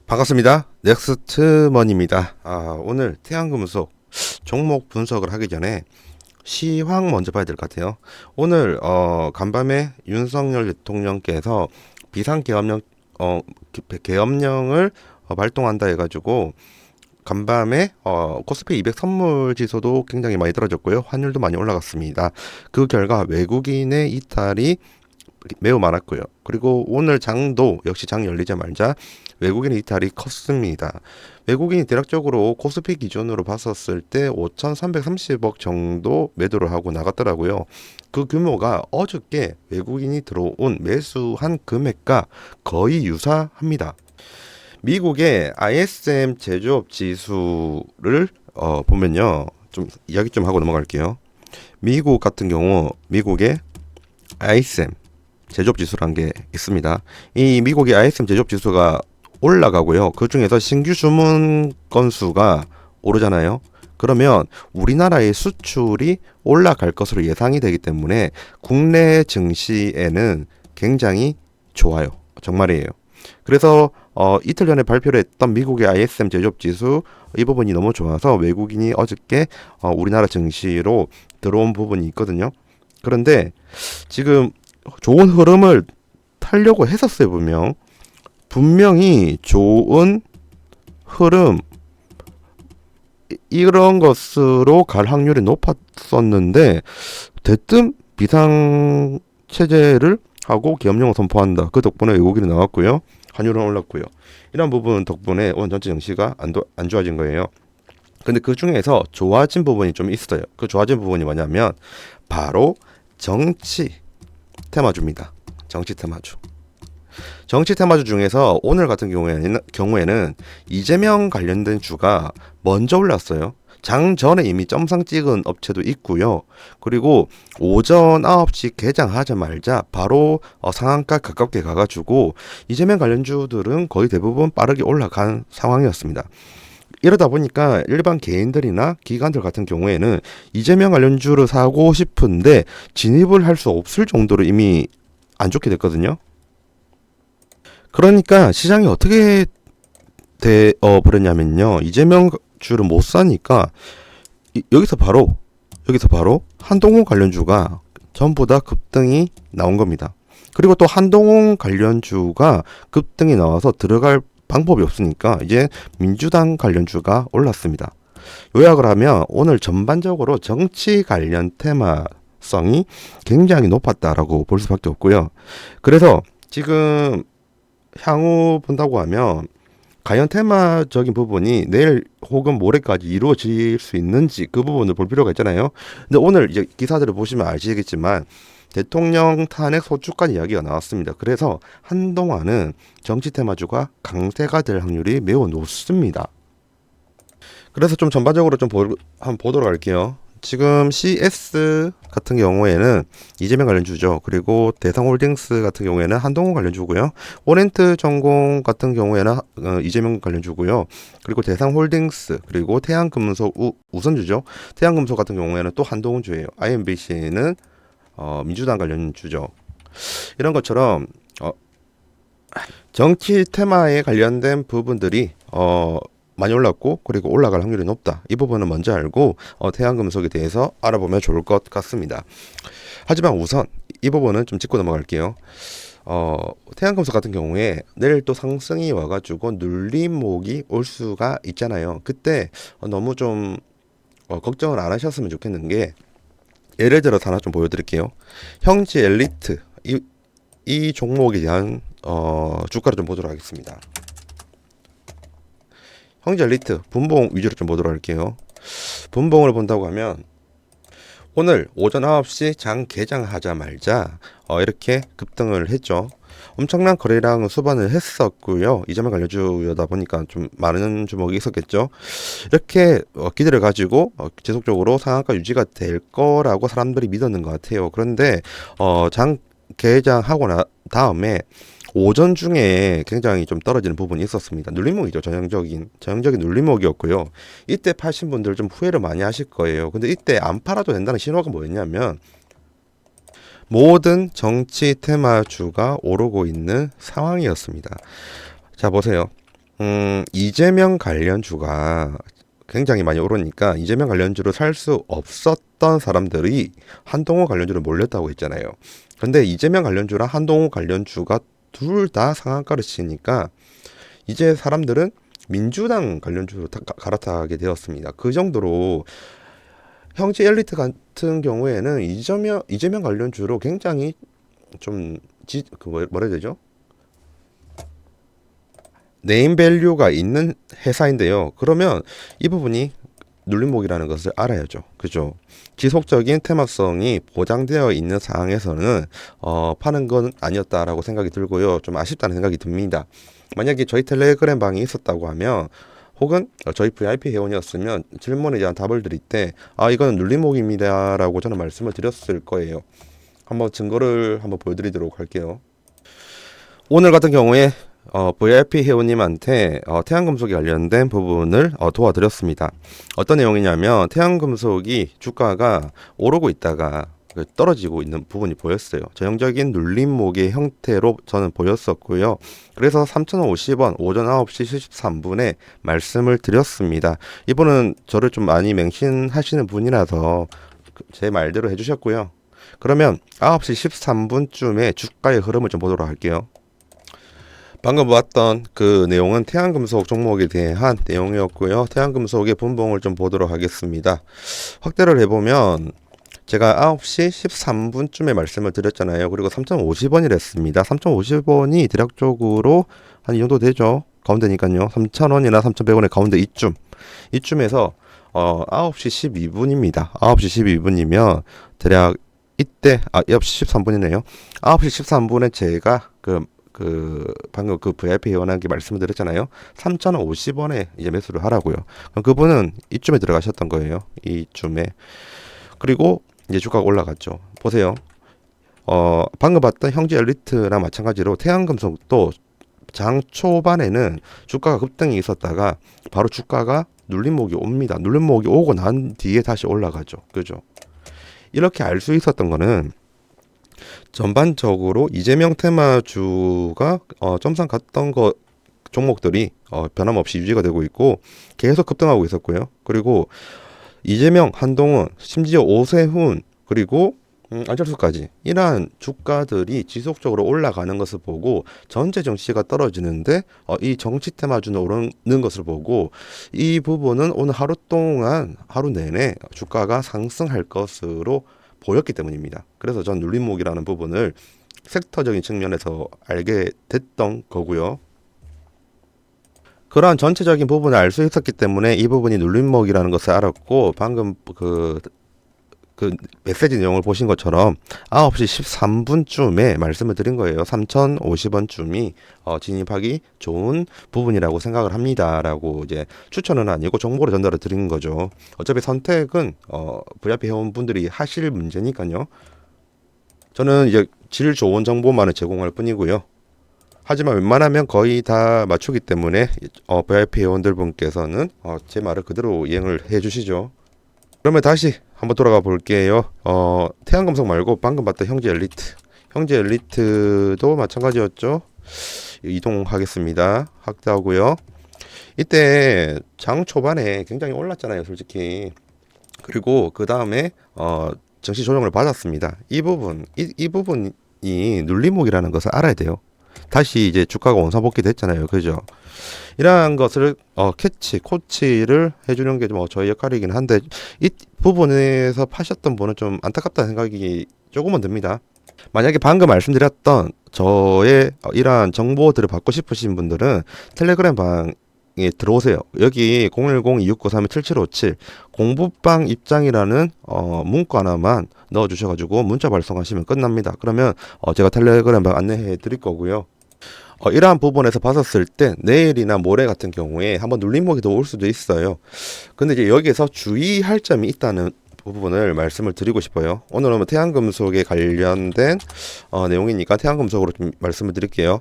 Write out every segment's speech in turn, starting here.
반갑습니다. 넥스트먼입니다. 오늘 태양금속 종목 분석을 하기 전에 시황 먼저 봐야 될 것 같아요. 오늘 간밤에 윤석열 대통령께서 비상계엄령 계엄령을 발동한다 해가지고 간밤에 코스피 200 선물 지수도 굉장히 많이 떨어졌고요. 환율도 많이 올라갔습니다. 그 결과 외국인의 이탈이 매우 많았고요. 그리고 오늘 장도 역시 장 열리자마자 외국인 이탈이 컸습니다. 외국인이 대략적으로 코스피 기준으로 봤었을 때 5,330억 정도 매도를 하고 나갔더라고요. 그 규모가 어저께 외국인이 들어온 매수한 금액과 거의 유사합니다. 미국의 ISM 제조업 지수를 보면요. 좀 이야기 좀 하고 넘어갈게요. 미국 같은 경우 미국의 ISM 제조업 지수라는 게 있습니다. 이 미국의 ISM 제조업 지수가 올라가고요. 그 중에서 신규 주문 건수가 오르잖아요. 그러면 우리나라의 수출이 올라갈 것으로 예상이 되기 때문에 국내 증시에는 굉장히 좋아요. 정말이에요. 그래서 이틀 전에 발표를 했던 미국의 ISM 제조업 지수 이 부분이 너무 좋아서 외국인이 어저께 우리나라 증시로 들어온 부분이 있거든요. 그런데 지금 좋은 흐름을 타려고 했었어요. 분명히 좋은 흐름 이런 것으로 갈 확률이 높았었는데 대뜸 비상 체제를 하고 계엄령을 선포한다. 그 덕분에 외국인이 나왔고요. 환율은 올랐고요. 이런 부분 덕분에 오늘 전체 증시가 안 좋아진 거예요. 근데 그 중에서 좋아진 부분이 좀 있어요. 그 좋아진 부분이 뭐냐면 바로 정치 테마주입니다. 정치 테마주. 정치 테마주 중에서 오늘 같은 경우에는 이재명 관련된 주가 먼저 올랐어요. 장 전에 이미 점상 찍은 업체도 있고요. 그리고 오전 9시 개장하자마자 바로 상한가 가깝게 가가지고 이재명 관련주들은 거의 대부분 빠르게 올라간 상황이었습니다. 이러다 보니까 일반 개인들이나 기관들 같은 경우에는 이재명 관련주를 사고 싶은데 진입을 할 수 없을 정도로 이미 안 좋게 됐거든요. 그러니까 시장이 어떻게 버렸냐면요. 이재명 주를 못 사니까 여기서 바로 한동훈 관련주가 전부 다 급등이 나온 겁니다. 그리고 또 한동훈 관련주가 급등이 나와서 들어갈 방법이 없으니까 이제 민주당 관련주가 올랐습니다. 요약을 하면 오늘 전반적으로 정치 관련 테마성이 굉장히 높았다라고 볼 수밖에 없고요. 그래서 지금 향후 본다고 하면 과연 테마적인 부분이 내일 혹은 모레까지 이루어질 수 있는지 그 부분을 볼 필요가 있잖아요. 근데 오늘 이제 기사들을 보시면 아시겠지만 대통령 탄핵 소추까지 이야기가 나왔습니다. 그래서 한동안은 정치 테마주가 강세가 될 확률이 매우 높습니다. 그래서 좀 전반적으로 좀 한번 보도록 할게요. 지금 CS 같은 경우에는 이재명 관련주죠. 그리고 대상홀딩스 같은 경우에는 한동훈 관련주고요. 오렌트 전공 같은 경우에는 이재명 관련주고요. 그리고 대상홀딩스 그리고 태양금속 우선주죠. 태양금속 같은 경우에는 또 한동훈주예요. IMBC는 민주당 관련주죠. 이런 것처럼 정치 테마에 관련된 부분들이 많이 올랐고 그리고 올라갈 확률이 높다. 이 부분은 먼저 알고 태양금속에 대해서 알아보면 좋을 것 같습니다. 하지만 우선 이 부분은 좀 짚고 넘어갈게요. 태양금속 같은 경우에 내일 또 상승이 와가지고 눌림목이 올 수가 있잖아요. 그때 너무 좀 걱정을 안 하셨으면 좋겠는 게 예를 들어서 하나 좀 보여드릴게요. 형지 엘리트 이 종목에 대한 주가를 좀 보도록 하겠습니다. 형제 엘리트 분봉 위주로 좀 보도록 할게요. 분봉을 본다고 하면 오늘 오전 9시 장 개장하자마자 이렇게 급등을 했죠. 엄청난 거래량 수반을 했었고요. 이재명 관련주여다 보니까 좀 많은 주목이 있었겠죠. 이렇게 기대를 가지고 지속적으로 상한가 유지가 될 거라고 사람들이 믿었는 것 같아요. 그런데 장 개장하고 다음에 오전 중에 굉장히 좀 떨어지는 부분이 있었습니다. 눌림목이죠. 전형적인 눌림목이었고요. 이때 파신 분들 좀 후회를 많이 하실 거예요. 근데 이때 안 팔아도 된다는 신호가 뭐였냐면 모든 정치 테마주가 오르고 있는 상황이었습니다. 자 보세요. 이재명 관련주가 굉장히 많이 오르니까 이재명 관련주로 살 수 없었던 사람들이 한동훈 관련주로 몰렸다고 했잖아요. 근데 이재명 관련주랑 한동훈 관련주가 둘 다 상한가를 치니까 이제 사람들은 민주당 관련주로 갈아타게 되었습니다. 그 정도로 형제 엘리트 같은 경우에는 이재명 관련주로 굉장히 좀 뭐라 해야 되죠? 네임밸류가 있는 회사인데요. 그러면 이 부분이 눌림목이라는 것을 알아야죠. 그죠? 지속적인 테마성이 보장되어 있는 상황에서는 파는 건 아니었다라고 생각이 들고요. 좀 아쉽다는 생각이 듭니다. 만약에 저희 텔레그램 방이 있었다고 하면 혹은 저희 VIP 회원이었으면 질문에 대한 답을 드릴 때 이거는 눌림목입니다라고 저는 말씀을 드렸을 거예요. 한번 증거를 한번 보여드리도록 할게요. 오늘 같은 경우에 VIP 회원님한테 태양금속에 관련된 부분을 도와드렸습니다. 어떤 내용이냐면 태양금속이 주가가 오르고 있다가 떨어지고 있는 부분이 보였어요. 전형적인 눌림목의 형태로 저는 보였었고요. 그래서 3,050원 오전 9시 13분에 말씀을 드렸습니다. 이분은 저를 좀 많이 맹신하시는 분이라서 제 말대로 해주셨고요. 그러면 9시 13분쯤에 주가의 흐름을 좀 보도록 할게요. 방금 봤던 그 내용은 태양금속 종목에 대한 내용이었고요. 태양금속의 분봉을 좀 보도록 하겠습니다. 확대를 해보면 제가 9시 13분쯤에 말씀을 드렸잖아요. 그리고 3,050원이랬습니다. 3,050원이 대략적으로 한 이 정도 되죠. 가운데니까요. 3,000원이나 3,100원의 가운데 이쯤에서 9시 12분입니다. 9시 12분이면 대략 이때 9시 13분이네요. 9시 13분에 제가 방금 그 VIP 회원에게 말씀을 드렸잖아요. 3,050원에 이제 매수를 하라고요. 그럼 그분은 이쯤에 들어가셨던 거예요. 이쯤에. 그리고 이제 주가가 올라갔죠. 보세요. 방금 봤던 형제 엘리트랑 마찬가지로 태양금속도 장 초반에는 주가가 급등이 있었다가 바로 주가가 눌림목이 옵니다. 눌림목이 오고 난 뒤에 다시 올라가죠. 그죠? 이렇게 알 수 있었던 거는 전반적으로 이재명 테마주가 점상 갔던 종목들이 변함없이 유지가 되고 있고 계속 급등하고 있었고요. 그리고 이재명, 한동훈, 심지어 오세훈 그리고 안철수까지 이러한 주가들이 지속적으로 올라가는 것을 보고 전체 정치가 떨어지는데 이 정치 테마주는 오르는 것을 보고 이 부분은 오늘 하루 동안 하루 내내 주가가 상승할 것으로 보였기 때문입니다. 그래서 전 눌림목이라는 부분을 섹터적인 측면에서 알게 됐던 거고요. 그러한 전체적인 부분을 알 수 있었기 때문에 이 부분이 눌림목이라는 것을 알았고 방금 그 메시지 내용을 보신 것처럼 9시 13분쯤에 말씀을 드린 거예요. 3,050원쯤이 진입하기 좋은 부분이라고 생각을 합니다라고 이제 추천은 아니고 정보를 전달을 드린 거죠. 어차피 선택은 VIP 회원분들이 하실 문제니까요. 저는 이제 질 좋은 정보만을 제공할 뿐이고요. 하지만 웬만하면 거의 다 맞추기 때문에 VIP 회원들 분께서는 제 말을 그대로 이행을 해 주시죠. 그러면 다시 한번 돌아가 볼게요. 태양금속 말고 방금 봤던 형제 엘리트도 마찬가지였죠. 이동하겠습니다. 확대하고요. 이때 장 초반에 굉장히 올랐잖아요, 솔직히. 그리고 그 다음에 정시 조정을 받았습니다. 이 부분이 눌림목이라는 것을 알아야 돼요. 다시 이제 주가가 원상복귀 됐잖아요. 그죠? 이러한 것을 코치를 해주는 게 뭐 저희 역할이긴 한데 이 부분에서 파셨던 분은 좀 안타깝다는 생각이 조금은 듭니다. 만약에 방금 말씀드렸던 저의 이러한 정보들을 받고 싶으신 분들은 텔레그램 방에 들어오세요. 여기 010-2693-7757 공부방 입장이라는 문구 하나만 넣어주셔가지고 문자 발송하시면 끝납니다. 그러면 제가 텔레그램 방 안내해 드릴 거고요. 이러한 부분에서 봤었을 때 내일이나 모레 같은 경우에 한번 눌림목이 더 올 수도 있어요. 근데 이제 여기에서 주의할 점이 있다는 부분을 말씀을 드리고 싶어요. 오늘은 태양금속에 관련된 내용이니까 태양금속으로 좀 말씀을 드릴게요.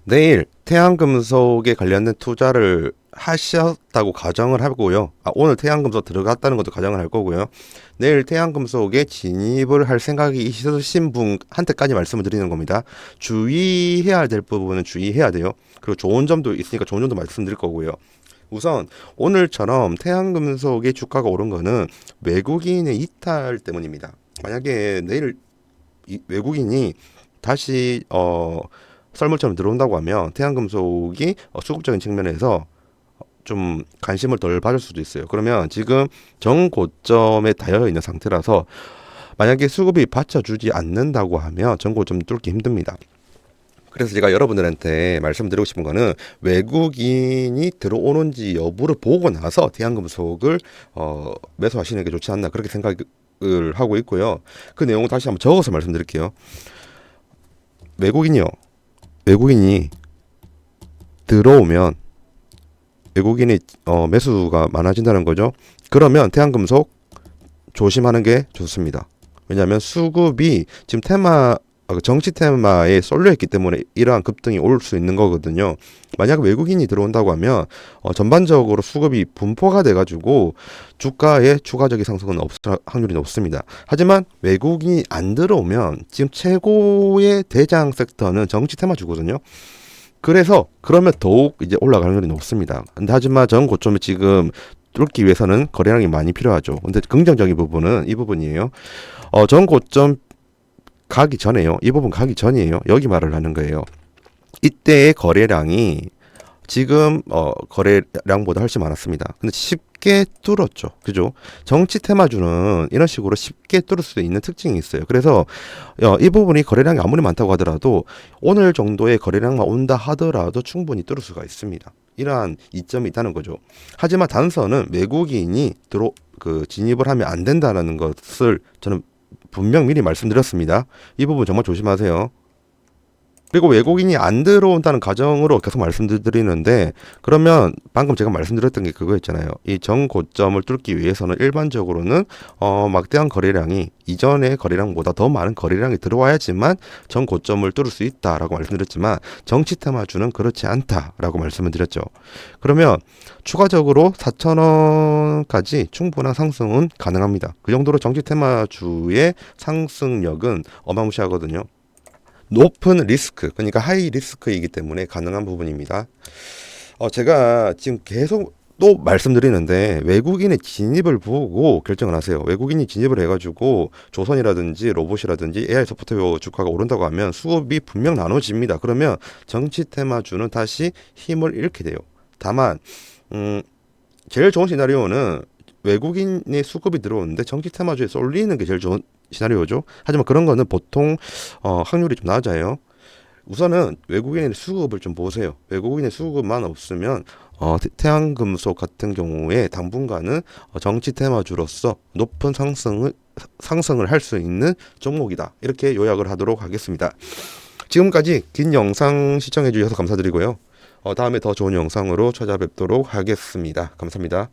내일 태양금속에 관련된 투자를 하셨다고 가정을 하고요. 오늘 태양금속 들어갔다는 것도 가정을 할 거고요. 내일 태양금속에 진입을 할 생각이 있으신 분한테까지 말씀을 드리는 겁니다. 주의해야 될 부분은 주의해야 돼요. 그리고 좋은 점도 있으니까 좋은 점도 말씀드릴 거고요. 우선 오늘처럼 태양금속의 주가가 오른 거는 외국인의 이탈 때문입니다. 만약에 내일 외국인이 다시 썰물처럼 들어온다고 하면 태양금속이 수급적인 측면에서 좀 관심을 덜 받을 수도 있어요. 그러면 지금 정고점에 닿여 있는 상태라서 만약에 수급이 받쳐주지 않는다고 하면 정고점 뚫기 힘듭니다. 그래서 제가 여러분들한테 말씀드리고 싶은 거는 외국인이 들어오는지 여부를 보고 나서 태양금속을 매수하시는 게 좋지 않나 그렇게 생각을 하고 있고요. 그 내용을 다시 한번 적어서 말씀드릴게요. 외국인이 들어오면 외국인이 매수가 많아진다는 거죠. 그러면 태양금속 조심하는 게 좋습니다. 왜냐하면 수급이 지금 정치 테마에 쏠려 있기 때문에 이러한 급등이 올 수 있는 거거든요. 만약 외국인이 들어온다고 하면 전반적으로 수급이 분포가 돼가지고 주가의 추가적인 상승은 확률이 높습니다. 하지만 외국인이 안 들어오면 지금 최고의 대장 섹터는 정치 테마주거든요. 그래서 그러면 더욱 이제 올라갈 확률이 높습니다. 근데 하지만 전 고점이 지금 뚫기 위해서는 거래량이 많이 필요하죠. 근데 긍정적인 부분은 이 부분이에요. 전 고점 가기 전에요. 이 부분 가기 전이에요. 여기 말을 하는 거예요. 이때의 거래량이 지금 거래량보다 훨씬 많았습니다. 근데 쉽게 뚫었죠. 그죠? 정치 테마주는 이런 식으로 쉽게 뚫을 수 있는 특징이 있어요. 그래서 이 부분이 거래량이 아무리 많다고 하더라도 오늘 정도의 거래량만 온다 하더라도 충분히 뚫을 수가 있습니다. 이러한 이점이 있다는 거죠. 하지만 단서는 외국인이 진입을 하면 안 된다는 것을 저는 분명 미리 말씀드렸습니다. 이 부분 정말 조심하세요. 그리고 외국인이 안 들어온다는 가정으로 계속 말씀드리는데 그러면 방금 제가 말씀드렸던 게 그거였잖아요. 이 정고점을 뚫기 위해서는 일반적으로는 막대한 거래량이 이전의 거래량보다 더 많은 거래량이 들어와야지만 정고점을 뚫을 수 있다라고 말씀드렸지만 정치 테마주는 그렇지 않다라고 말씀을 드렸죠. 그러면 추가적으로 4,000원까지 충분한 상승은 가능합니다. 그 정도로 정치 테마주의 상승력은 어마무시하거든요. 높은 리스크, 그러니까 하이 리스크이기 때문에 가능한 부분입니다. 제가 지금 계속 또 말씀드리는데 외국인의 진입을 보고 결정을 하세요. 외국인이 진입을 해가지고 조선이라든지 로봇이라든지 AI 소프트웨어 주가가 오른다고 하면 수급이 분명 나눠집니다. 그러면 정치 테마주는 다시 힘을 잃게 돼요. 다만 제일 좋은 시나리오는 외국인의 수급이 들어오는데 정치 테마주에 쏠리는 게 제일 좋은 시나리오죠. 하지만 그런 거는 보통 확률이 좀 낮아요. 우선은 외국인의 수급을 좀 보세요. 외국인의 수급만 없으면 태양금속 같은 경우에 당분간은 정치 테마주로서 높은 상승을 할 수 있는 종목이다. 이렇게 요약을 하도록 하겠습니다. 지금까지 긴 영상 시청해 주셔서 감사드리고요. 다음에 더 좋은 영상으로 찾아뵙도록 하겠습니다. 감사합니다.